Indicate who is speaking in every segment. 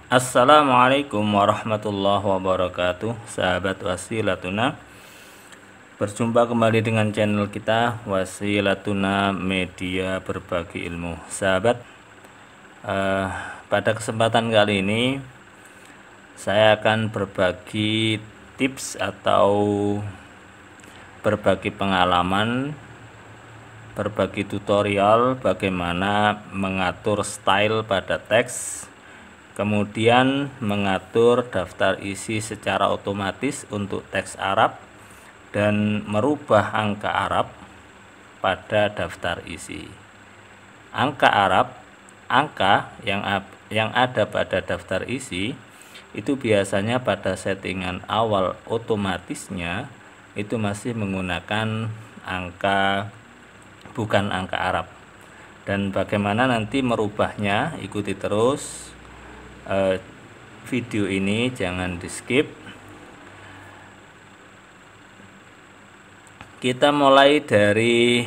Speaker 1: Assalamualaikum warahmatullahi wabarakatuh, sahabat Wasilatuna. Berjumpa kembali dengan channel kita Wasilatuna Media Berbagi Ilmu. Sahabat, pada kesempatan kali ini saya akan berbagi tips atau berbagi pengalaman, berbagi tutorial bagaimana mengatur style pada teks, kemudian mengatur daftar isi secara otomatis untuk teks Arab dan merubah angka Arab pada daftar isi. Angka Arab, angka yang ada pada daftar isi itu biasanya pada settingan awal otomatisnya itu masih menggunakan angka, bukan angka Arab. Dan bagaimana nanti merubahnya, ikuti terus video ini, jangan di skip. Kita mulai dari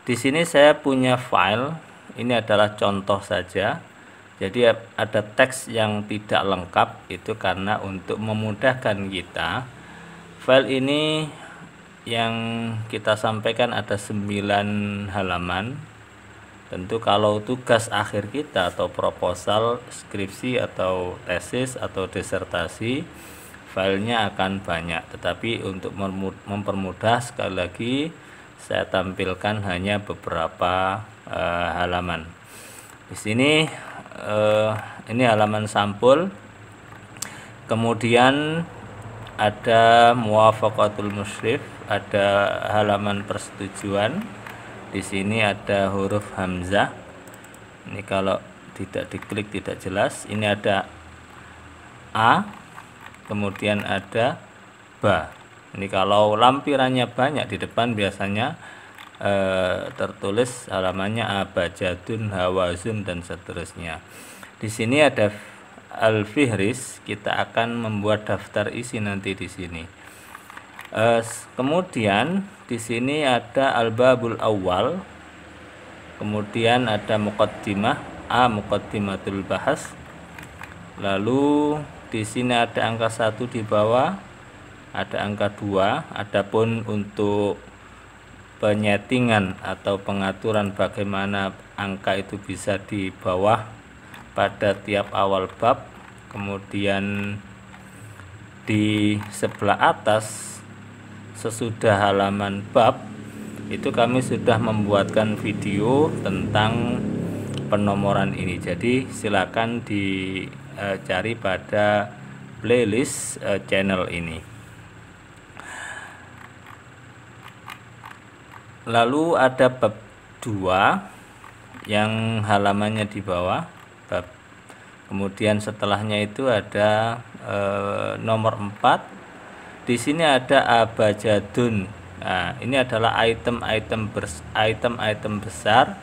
Speaker 1: di sini. Saya punya file, ini adalah contoh saja. Jadi ada teks yang tidak lengkap, itu karena untuk memudahkan kita. File ini yang kita sampaikan ada 9 halaman. Tentu kalau tugas akhir kita atau proposal, skripsi atau tesis atau disertasi, filenya akan banyak. Tetapi untuk mempermudah, sekali lagi saya tampilkan hanya beberapa halaman. Di sini ini halaman sampul. Kemudian ada muwafaqatul musyrif, ada halaman persetujuan. Di sini ada huruf hamzah. Ini kalau tidak diklik tidak jelas. Ini ada A, kemudian ada ba. Ini kalau lampirannya banyak di depan biasanya tertulis halamannya abajadun, hawazun dan seterusnya. Di sini ada al-fihris. Kita akan membuat daftar isi nanti di sini. Kemudian di sini ada al-babul awal, kemudian ada muqaddimah A, muqaddimatul bahas. Lalu di sini ada angka 1 di bawah, ada angka 2. Adapun untuk penyetingan atau pengaturan bagaimana angka itu bisa di bawah pada tiap awal bab, kemudian di sebelah atas sesudah halaman bab, itu kami sudah membuatkan video tentang penomoran ini. Jadi silakan dicari pada playlist channel ini. Lalu ada bab 2 yang halamannya di bawah bab. Kemudian setelahnya itu ada nomor 4. Di sini ada abajadun. Nah, ini adalah item-item besar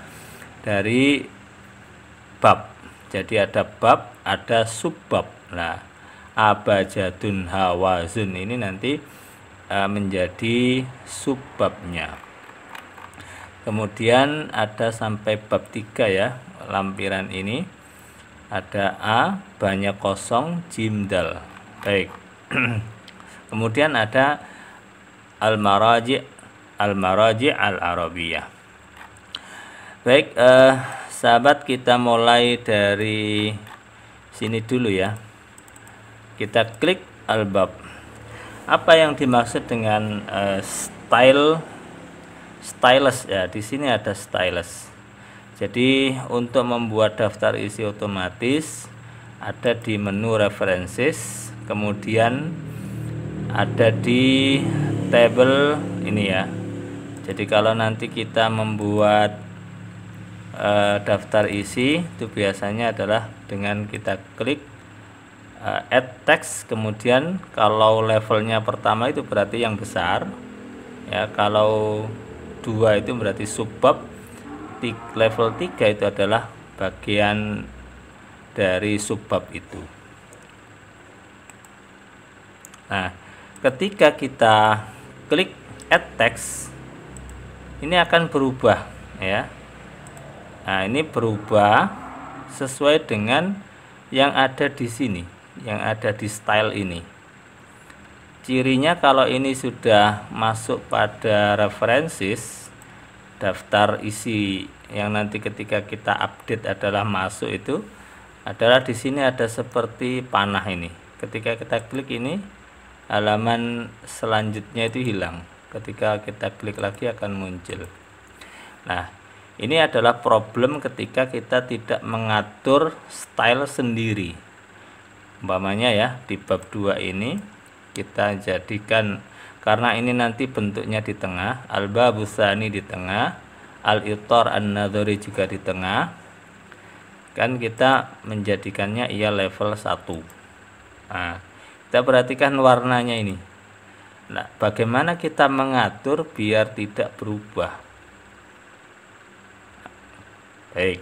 Speaker 1: dari bab. Jadi ada bab, ada subbab. Nah, abajadun, hawazun ini nanti menjadi subbabnya. Kemudian ada sampai bab 3 ya, lampiran ini. Ada A, banyak kosong, jim, dal. Baik. Kemudian ada al-maraji' al-arabiyah. Baik, sahabat, kita mulai dari sini dulu ya. Kita klik al-bab. Apa yang dimaksud dengan stylus ya? Di sini ada stylus. Jadi untuk membuat daftar isi otomatis ada di menu references, kemudian ada di tabel ini ya. Jadi kalau nanti kita membuat daftar isi itu biasanya adalah dengan kita klik add text, kemudian kalau levelnya pertama itu berarti yang besar ya, kalau 2 itu berarti subbab, level 3 itu adalah bagian dari subbab itu. Nah, ketika kita klik add text, ini akan berubah ya. Nah, ini berubah sesuai dengan yang ada di sini, yang ada di style ini. Cirinya kalau ini sudah masuk pada references, daftar isi yang nanti ketika kita update adalah masuk, itu adalah di sini ada seperti panah ini. Ketika kita klik ini, halaman selanjutnya itu hilang. Ketika kita klik lagi akan muncul. Nah, ini adalah problem ketika kita tidak mengatur style sendiri. Umpamanya ya, di bab 2 ini kita jadikan, karena ini nanti bentuknya di tengah, al-babus tsani di tengah, al-itar an-nadhari juga di tengah, kan kita menjadikannya ia level 1. Nah, kita perhatikan warnanya ini. Nah, bagaimana kita mengatur biar tidak berubah? Baik,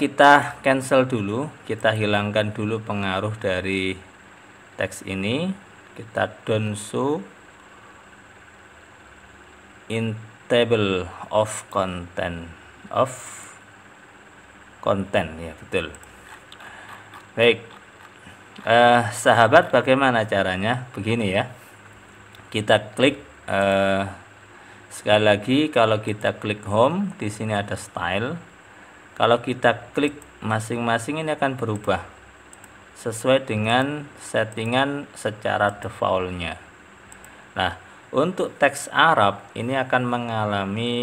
Speaker 1: kita cancel dulu, kita hilangkan dulu pengaruh dari teks ini. Kita don't show in table of content ya, betul. Baik, sahabat, bagaimana caranya? Begini ya, kita klik sekali lagi. Kalau kita klik home, di sini ada style. Kalau kita klik masing-masing ini akan berubah sesuai dengan settingan secara defaultnya. Nah, untuk teks Arab ini akan mengalami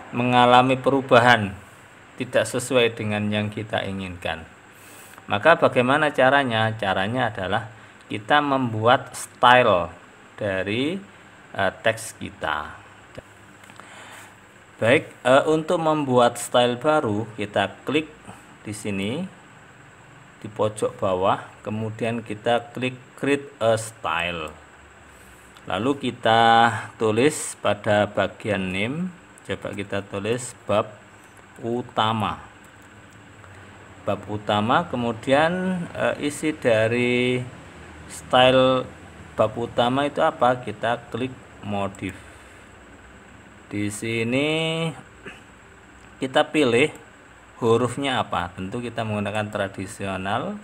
Speaker 1: mengalami perubahan tidak sesuai dengan yang kita inginkan. Maka bagaimana caranya? Caranya adalah kita membuat style dari teks kita. Baik, untuk membuat style baru, kita klik di sini di pojok bawah, kemudian kita klik create a style. Lalu kita tulis pada bagian name, coba kita tulis bab utama. Bab utama, kemudian isi dari style bab utama itu apa? Kita klik modif. Di sini kita pilih hurufnya apa. Tentu kita menggunakan tradisional.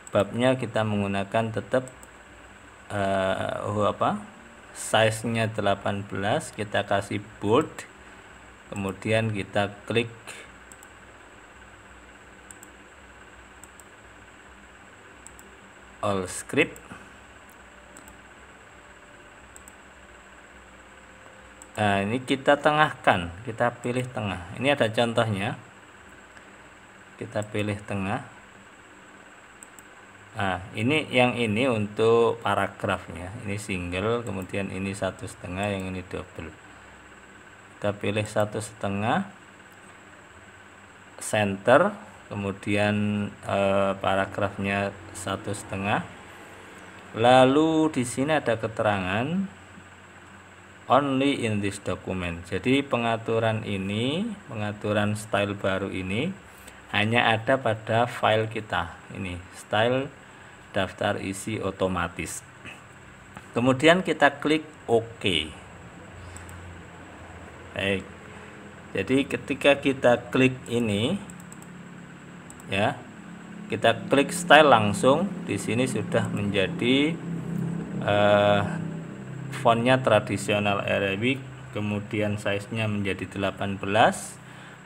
Speaker 1: Babnya kita menggunakan tetap size-nya 18, kita kasih bold. Kemudian kita klik all script. Nah, ini kita tengahkan, kita pilih tengah. Ini ada contohnya. Kita pilih tengah. Nah, ini yang ini untuk paragrafnya. Ini single, kemudian ini 1,5, yang ini double. Kita pilih 1,5, center, kemudian paragrafnya 1,5. Lalu di sini ada keterangan only in this document. Jadi pengaturan ini, pengaturan style baru ini hanya ada pada file kita. Ini style daftar isi otomatis. Kemudian kita klik OK. Baik. Jadi ketika kita klik ini ya, kita klik style langsung, di sini sudah menjadi fontnya tradisional Arabic, kemudian size-nya menjadi 18,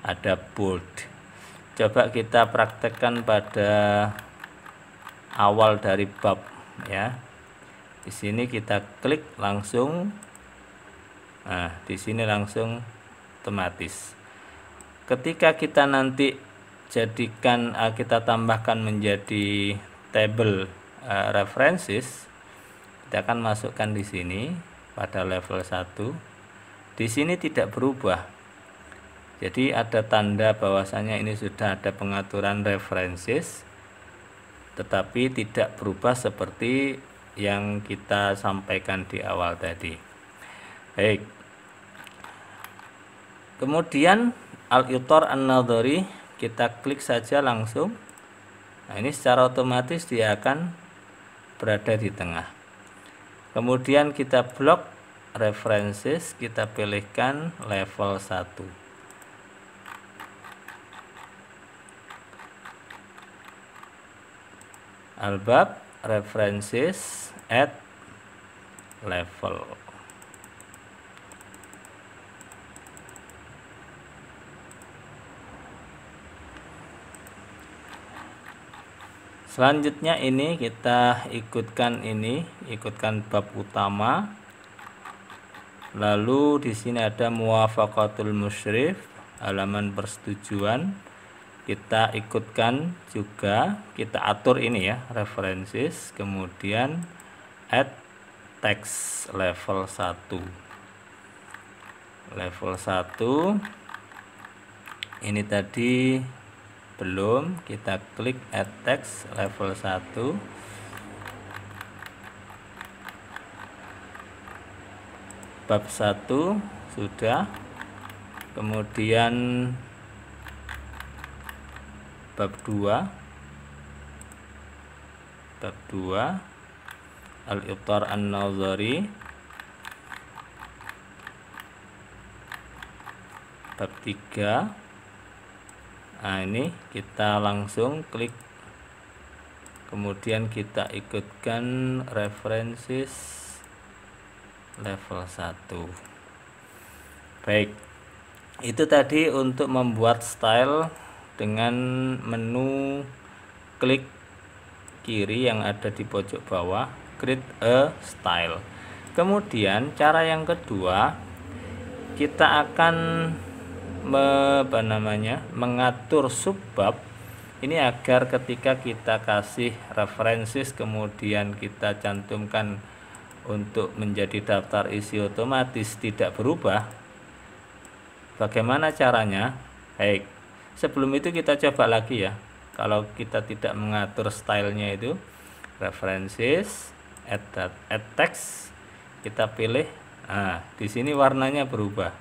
Speaker 1: ada bold. Coba kita praktekkan pada awal dari bab ya. Di sini kita klik langsung. Nah, di sini langsung otomatis. Ketika kita nanti jadikan, kita tambahkan menjadi table references, kita akan masukkan di sini pada level 1. Di sini tidak berubah. Jadi ada tanda bahwasanya ini sudah ada pengaturan references, tetapi tidak berubah seperti yang kita sampaikan di awal tadi. Baik. Kemudian al-itar an-nadhari kita klik saja langsung. Nah, ini secara otomatis dia akan berada di tengah. Kemudian kita blok references, kita pilihkan level 1. albab references at level. Selanjutnya ini kita ikutkan bab utama. Lalu di sini ada muwafaqatul musyrif, halaman persetujuan. Kita ikutkan juga, kita atur ini ya, references, kemudian add text level 1. Level 1 ini tadi belum, kita klik add text level 1. Bab 1 sudah, kemudian bab 2 al-ibtar an-nazari, bab 3. Nah, ini kita langsung klik, kemudian kita ikutkan references level 1. Baik, itu tadi untuk membuat style dengan menu klik kiri yang ada di pojok bawah, create a style. Kemudian cara yang kedua, kita akan mengatur subbab ini agar ketika kita kasih references kemudian kita cantumkan untuk menjadi daftar isi otomatis tidak berubah. Bagaimana caranya? Baik, sebelum itu kita coba lagi ya. Kalau kita tidak mengatur stylenya itu, references, add text, kita pilih. Nah, di sini warnanya berubah.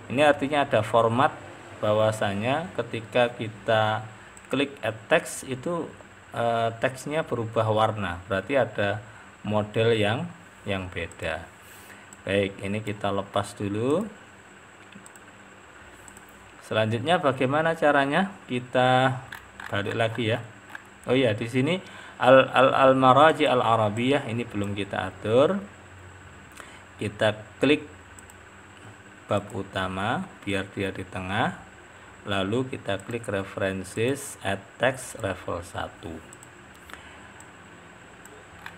Speaker 1: Ini artinya ada format, bahwasanya ketika kita klik add text itu teksnya berubah warna. Berarti ada model yang beda. Baik, ini kita lepas dulu. Selanjutnya bagaimana caranya? Kita balik lagi ya. Oh iya, di sini al-maraji al-arabiyah ini belum kita atur. Kita klik bab utama biar dia di tengah. Lalu kita klik references add text level 1.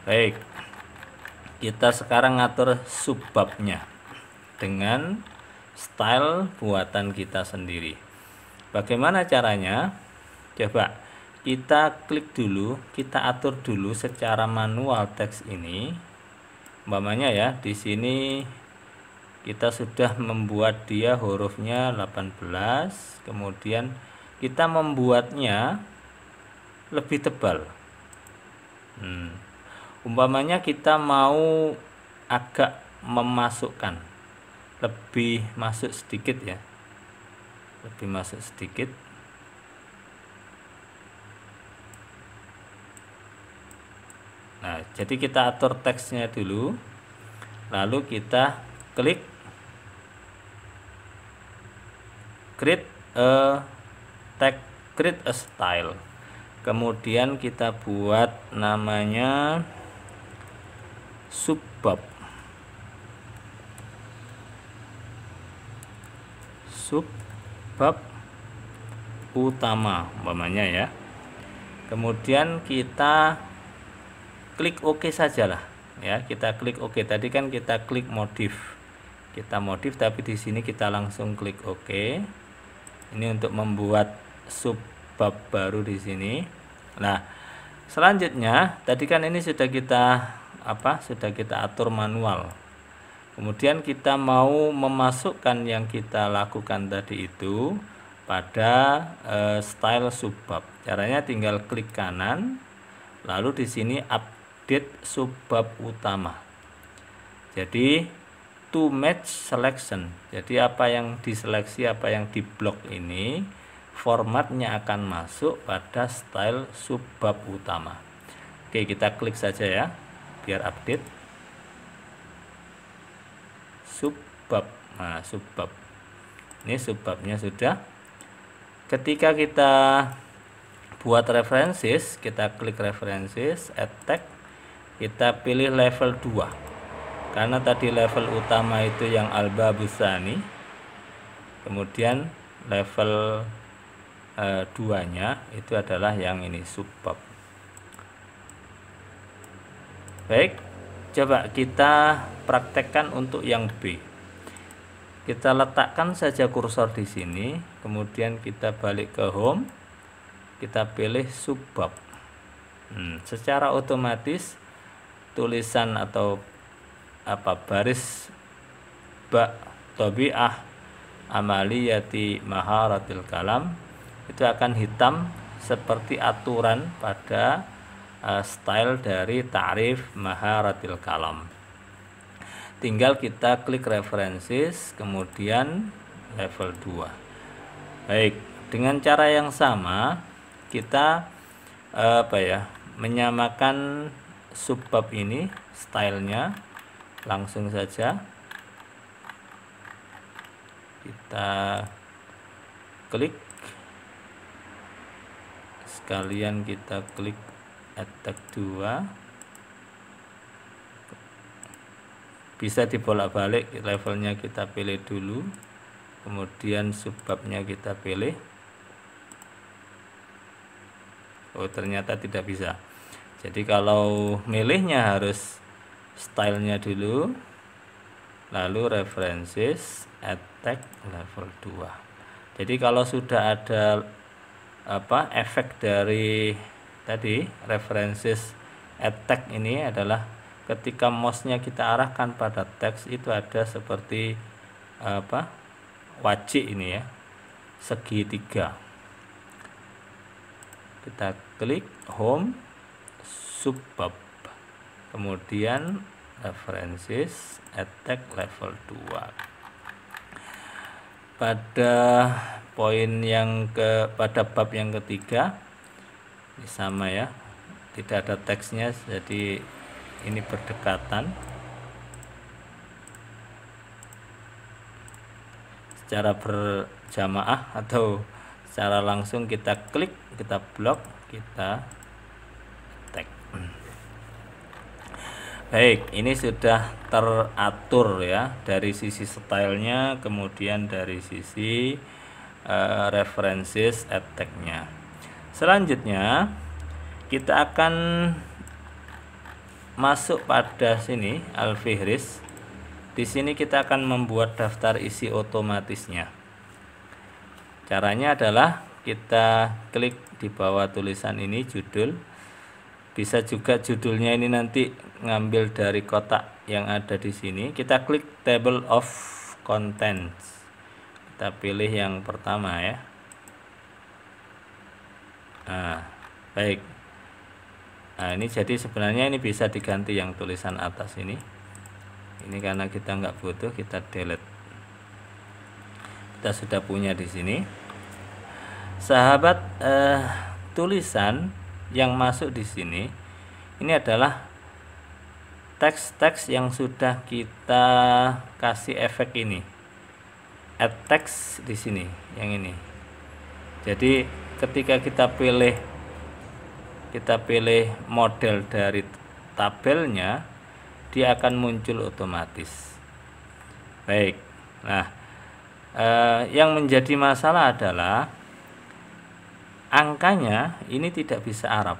Speaker 1: Baik. Kita sekarang ngatur subbabnya dengan style buatan kita sendiri. Bagaimana caranya? Coba kita klik dulu, kita atur dulu secara manual teks ini. Umpamanya ya, di sini kita sudah membuat dia hurufnya 18, kemudian kita membuatnya lebih tebal. Umpamanya kita mau agak memasukkan, lebih masuk sedikit ya, lebih masuk sedikit. Nah, jadi kita atur teksnya dulu, lalu kita klik create a style, kemudian kita buat namanya subbab utama umpamanya ya. Kemudian kita klik OK sajalah ya, kita klik OK. Tadi kan kita klik modif, tapi di sini kita langsung klik OK. Ini untuk membuat subbab baru di sini. Nah, selanjutnya tadi kan ini sudah kita atur manual. Kemudian kita mau memasukkan yang kita lakukan tadi itu pada style subbab. Caranya tinggal klik kanan, lalu di sini update subbab utama. Jadi to match selection. Jadi apa yang diseleksi, apa yang diblok ini formatnya akan masuk pada style subbab utama. Oke, kita klik saja ya biar update subbab. Nah, subbab ini subbabnya sudah. Ketika kita buat references, kita klik references, add tag, kita pilih level 2 karena tadi level utama itu yang Al-Babusani, kemudian level 2 nya itu adalah yang ini, subbab. Baik, coba kita praktekkan untuk yang B. Kita letakkan saja kursor di sini, kemudian kita balik ke home, kita pilih subbab. Secara otomatis tulisan atau baris ba tabi'ah amaliyati maharatil kalam itu akan hitam seperti aturan pada style dari ta'rif maharatil kalam. Tinggal kita klik references, kemudian level 2. Baik, dengan cara yang sama kita menyamakan subbab ini stylenya. Langsung saja kita klik, sekalian kita klik add tag 2, bisa dibolak-balik, levelnya kita pilih dulu, kemudian subbabnya kita pilih. Oh, ternyata tidak bisa. Jadi kalau milihnya harus stylenya dulu, lalu references, add tag level 2. Jadi kalau sudah ada efek dari tadi references add tag ini adalah ketika mouse-nya kita arahkan pada teks itu ada seperti wajik ini ya, segitiga. Kita klik home, subbab, kemudian references, add tag level 2. Pada poin pada bab yang ketiga ini sama ya, tidak ada teksnya, jadi ini berdekatan. Secara berjamaah atau secara langsung kita klik, kita blok, kita tag. Baik, ini sudah teratur ya dari sisi stylenya, kemudian dari sisi references add tag-nya. Selanjutnya kita akan masuk pada sini al-fihris. Di sini kita akan membuat daftar isi otomatisnya. Caranya adalah kita klik di bawah tulisan ini judul. Bisa juga judulnya ini nanti ngambil dari kotak yang ada di sini. Kita klik table of contents. Kita pilih yang pertama ya. Nah, baik. Nah, ini jadi sebenarnya ini bisa diganti yang tulisan atas ini. Ini karena kita nggak butuh, kita delete. Kita sudah punya di sini. Sahabat, tulisan yang masuk di sini ini adalah teks-teks yang sudah kita kasih efek ini. Add text di sini, yang ini. Jadi ketika kita pilih model dari tabelnya, dia akan muncul otomatis. Baik. Nah, yang menjadi masalah adalah angkanya ini tidak bisa Arab.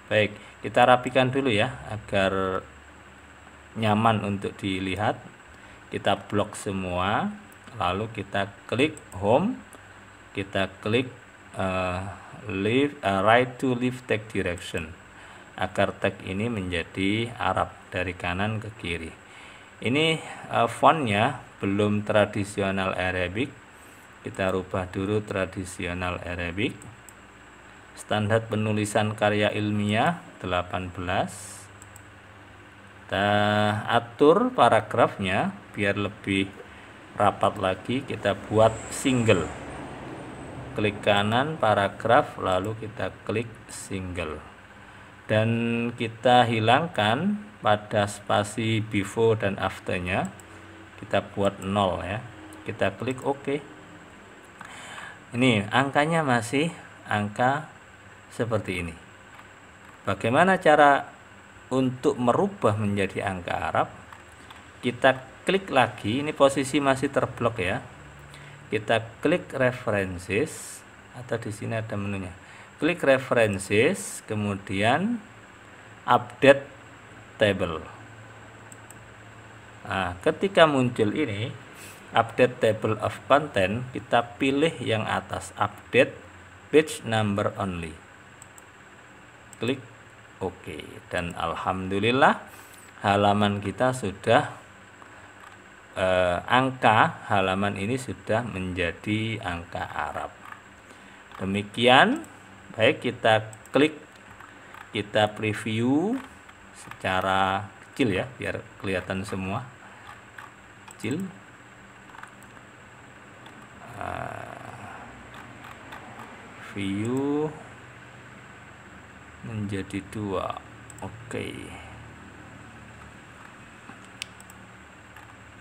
Speaker 1: Baik, kita rapikan dulu ya agar nyaman untuk dilihat. Kita blok semua, lalu kita klik home, kita klik right to left tag direction agar tag ini menjadi Arab dari kanan ke kiri. Ini fontnya belum tradisional Arabic, kita rubah dulu tradisional Arabic. Standar penulisan karya ilmiah 18. Kita atur paragrafnya biar lebih rapat lagi, kita buat single. Klik kanan paragraf, lalu kita klik single. Dan kita hilangkan pada spasi before dan afternya, kita buat 0 ya. Kita klik OK. Ini angkanya masih angka seperti ini. Bagaimana cara untuk merubah menjadi angka Arab? Kita klik lagi, ini posisi masih terblok ya. Kita klik references, atau di sini ada menunya. Klik references, kemudian update table. Nah, ketika muncul ini update table of content, kita pilih yang atas, update page number only. Klik OK, dan alhamdulillah halaman kita sudah angka halaman ini sudah menjadi angka Arab. Demikian, baik, kita klik, kita preview secara kecil ya, biar kelihatan semua kecil. View menjadi 2. Oke.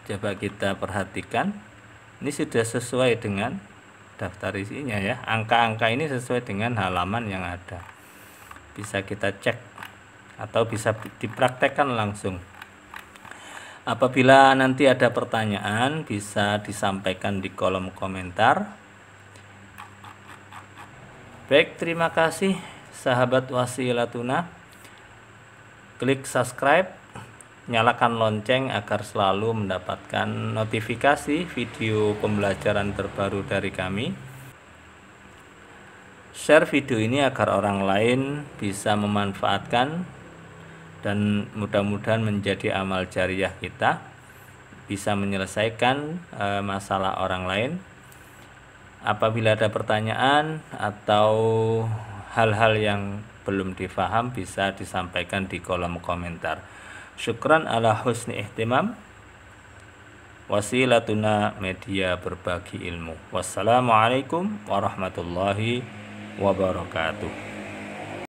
Speaker 1: Coba kita perhatikan, ini sudah sesuai dengan daftar isinya ya. Angka-angka ini sesuai dengan halaman yang ada. Bisa kita cek atau bisa dipraktekkan langsung. Apabila nanti ada pertanyaan, bisa disampaikan di kolom komentar. Baik, terima kasih sahabat Wasilatuna. Klik subscribe, nyalakan lonceng agar selalu mendapatkan notifikasi video pembelajaran terbaru dari kami. Share video ini agar orang lain bisa memanfaatkan, dan mudah-mudahan menjadi amal jariah kita, bisa menyelesaikan masalah orang lain. Apabila ada pertanyaan atau hal-hal yang belum difaham, bisa disampaikan di kolom komentar. Syukran ala husni ihtimam. Wasilatuna, media berbagi ilmu. Wassalamualaikum warahmatullahi wabarakatuh.